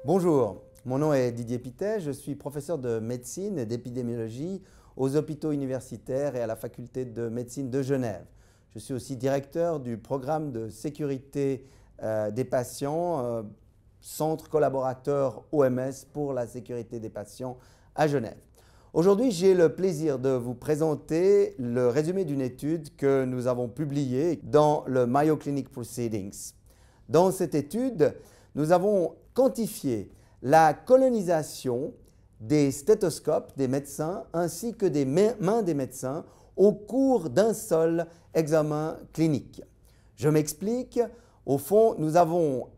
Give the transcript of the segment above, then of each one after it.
Bonjour, mon nom est Didier Pittet, je suis professeur de médecine et d'épidémiologie aux hôpitaux universitaires et à la faculté de médecine de Genève. Je suis aussi directeur du programme de sécurité des patients, centre collaborateur OMS pour la sécurité des patients à Genève. Aujourd'hui, j'ai le plaisir de vous présenter le résumé d'une étude que nous avons publiée dans le Mayo Clinic Proceedings. Dans cette étude, nous avons quantifié la colonisation des stéthoscopes des médecins ainsi que des mains des médecins au cours d'un seul examen clinique. Je m'explique. Au fond, nous avons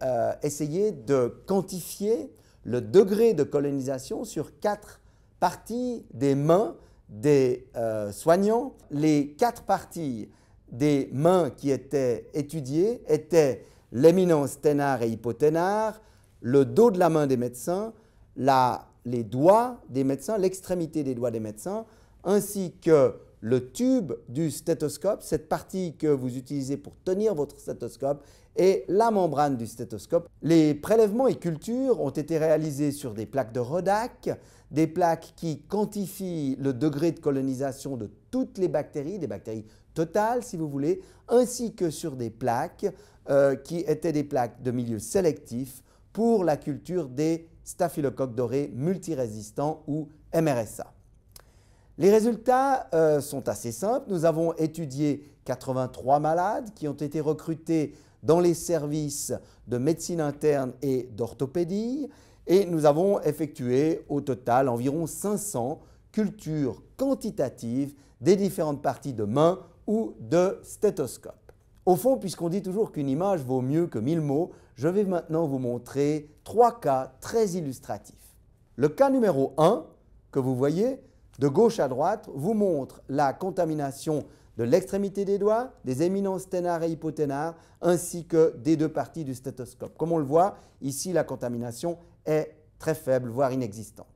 essayé de quantifier le degré de colonisation sur 4 parties des mains des soignants. Les 4 parties des mains qui étaient étudiées étaient l'éminence tennare et hypotennare, le dos de la main des médecins, les doigts des médecins, l'extrémité des doigts des médecins, ainsi que le tube du stéthoscope, cette partie que vous utilisez pour tenir votre stéthoscope, et la membrane du stéthoscope. Les prélèvements et cultures ont été réalisés sur des plaques de Rodack, des plaques qui quantifient le degré de colonisation de toutes les bactéries, des bactéries totales si vous voulez, ainsi que sur des plaques qui étaient des plaques de milieu sélectif pour la culture des staphylocoques dorés multirésistants ou MRSA. Les résultats sont assez simples. Nous avons étudié 83 malades qui ont été recrutés dans les services de médecine interne et d'orthopédie et nous avons effectué au total environ 500 cultures quantitatives des différentes parties de main ou de stéthoscope. Au fond, puisqu'on dit toujours qu'une image vaut mieux que 1000 mots, je vais maintenant vous montrer 3 cas très illustratifs. Le cas numéro 1 que vous voyez de gauche à droite vous montre la contamination de l'extrémité des doigts, des éminences tennare et hypotennare, ainsi que des 2 parties du stéthoscope. Comme on le voit, ici la contamination est très faible, voire inexistante.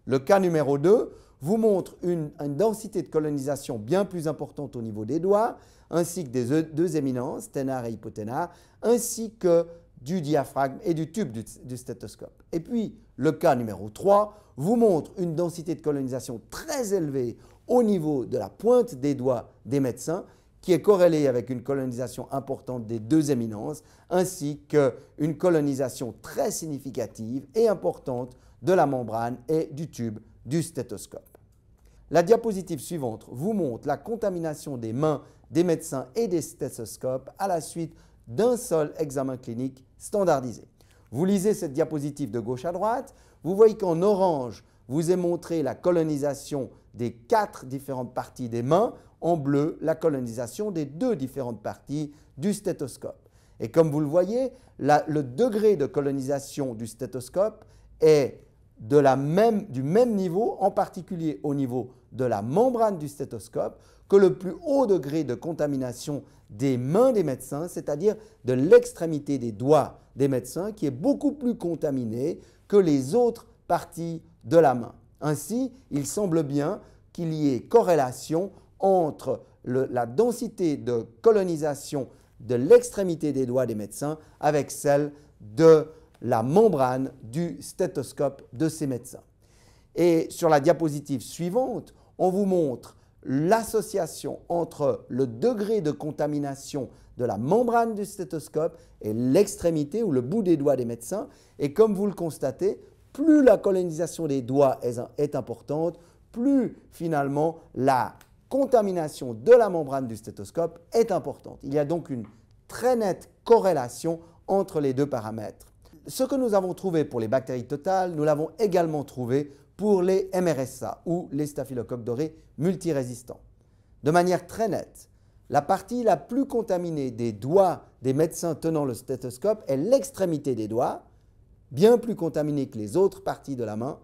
Le cas numéro 2 vous montre une densité de colonisation bien plus importante au niveau des doigts, ainsi que des 2 éminences, tennare et hypotennare, ainsi que du diaphragme et du tube du stéthoscope. Et puis, le cas numéro 3 vous montre une densité de colonisation très élevée au niveau de la pointe des doigts des médecins, qui est corrélée avec une colonisation importante des 2 éminences, ainsi qu'une colonisation très significative et importante de la membrane et du tube du stéthoscope. La diapositive suivante vous montre la contamination des mains des médecins et des stéthoscopes à la suite d'un seul examen clinique standardisé. Vous lisez cette diapositive de gauche à droite, vous voyez qu'en orange, vous est montré la colonisation des 4 différentes parties des mains, en bleu, la colonisation des 2 différentes parties du stéthoscope. Et comme vous le voyez, le degré de colonisation du stéthoscope est du même niveau, en particulier au niveau de la membrane du stéthoscope, que le plus haut degré de contamination des mains des médecins, c'est-à-dire de l'extrémité des doigts des médecins, qui est beaucoup plus contaminé que les autres parties de la main. Ainsi, il semble bien qu'il y ait corrélation entre la densité de colonisation de l'extrémité des doigts des médecins avec celle de la membrane du stéthoscope de ces médecins. Et sur la diapositive suivante, on vous montre l'association entre le degré de contamination de la membrane du stéthoscope et l'extrémité ou le bout des doigts des médecins. Et comme vous le constatez, plus la colonisation des doigts est importante, plus finalement la contamination de la membrane du stéthoscope est importante. Il y a donc une très nette corrélation entre les 2 paramètres. Ce que nous avons trouvé pour les bactéries totales, nous l'avons également trouvé pour les MRSA ou les staphylocoques dorés multirésistants. De manière très nette, la partie la plus contaminée des doigts des médecins tenant le stéthoscope est l'extrémité des doigts, bien plus contaminée que les autres parties de la main,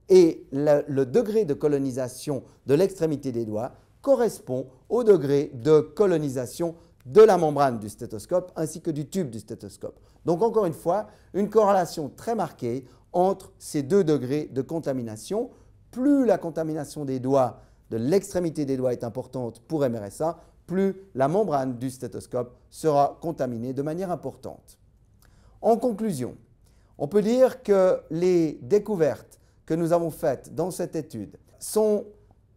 et le degré de colonisation de l'extrémité des doigts correspond au degré de colonisation de la membrane du stéthoscope ainsi que du tube du stéthoscope. Donc encore une fois, une corrélation très marquée entre ces 2 degrés de contamination. Plus la contamination des doigts, de l'extrémité des doigts est importante pour MRSA, plus la membrane du stéthoscope sera contaminée de manière importante. En conclusion, On peut dire que les découvertes que nous avons faites dans cette étude sont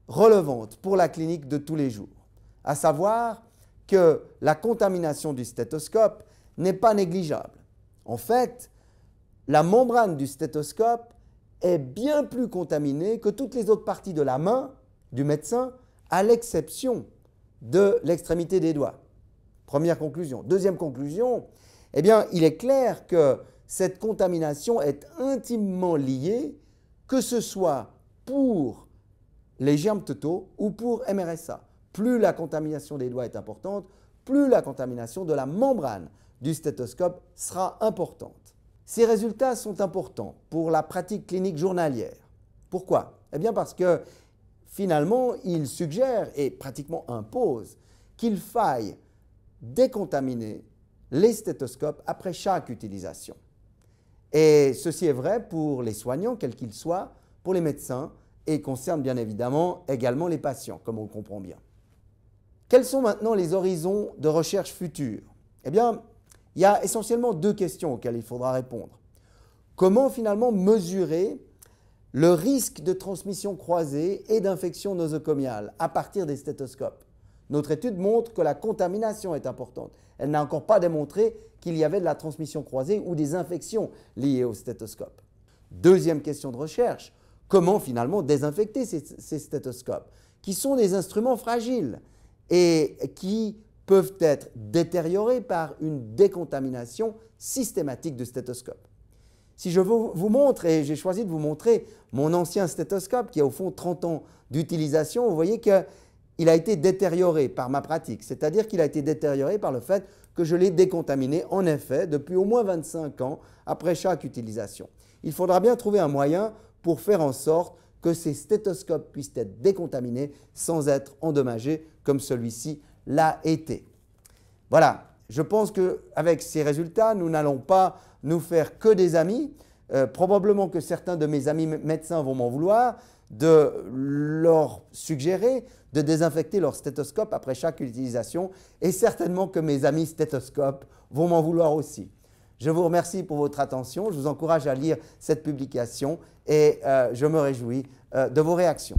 relevantes pour la clinique de tous les jours, à savoir que la contamination du stéthoscope n'est pas négligeable. En fait, la membrane du stéthoscope est bien plus contaminée que toutes les autres parties de la main du médecin, à l'exception de l'extrémité des doigts. Première conclusion. Deuxième conclusion, eh bien, il est clair que cette contamination est intimement liée, que ce soit pour les germes totaux ou pour MRSA. Plus la contamination des doigts est importante, plus la contamination de la membrane du stéthoscope sera importante. Ces résultats sont importants pour la pratique clinique journalière. Pourquoi? Eh bien parce que finalement, ils suggèrent et pratiquement imposent qu'il faille décontaminer les stéthoscopes après chaque utilisation. Et ceci est vrai pour les soignants, quels qu'ils soient, pour les médecins et concerne bien évidemment également les patients, comme on le comprend bien. Quels sont maintenant les horizons de recherche futurs? Eh bien, il y a essentiellement deux questions auxquelles il faudra répondre. Comment finalement mesurer le risque de transmission croisée et d'infection nosocomiale à partir des stéthoscopes? Notre étude montre que la contamination est importante. Elle n'a encore pas démontré qu'il y avait de la transmission croisée ou des infections liées au stéthoscope. Deuxième question de recherche, comment finalement désinfecter ces stéthoscopes, qui sont des instruments fragiles et qui peuvent être détériorés par une décontamination systématique du stéthoscope. Si je vous montre, et j'ai choisi de vous montrer mon ancien stéthoscope qui a au fond 30 ans d'utilisation, vous voyez qu'il a été détérioré par ma pratique, c'est-à-dire qu'il a été détérioré par le fait que je l'ai décontaminé en effet depuis au moins 25 ans après chaque utilisation. Il faudra bien trouver un moyen pour faire en sorte que ces stéthoscopes puissent être décontaminés sans être endommagés comme celui-ci l'a été. Voilà, je pense qu'avec ces résultats, nous n'allons pas nous faire que des amis. Probablement que certains de mes amis médecins vont m'en vouloir de leur suggérer de désinfecter leur stéthoscope après chaque utilisation et certainement que mes amis stéthoscopes vont m'en vouloir aussi. Je vous remercie pour votre attention, je vous encourage à lire cette publication et je me réjouis de vos réactions.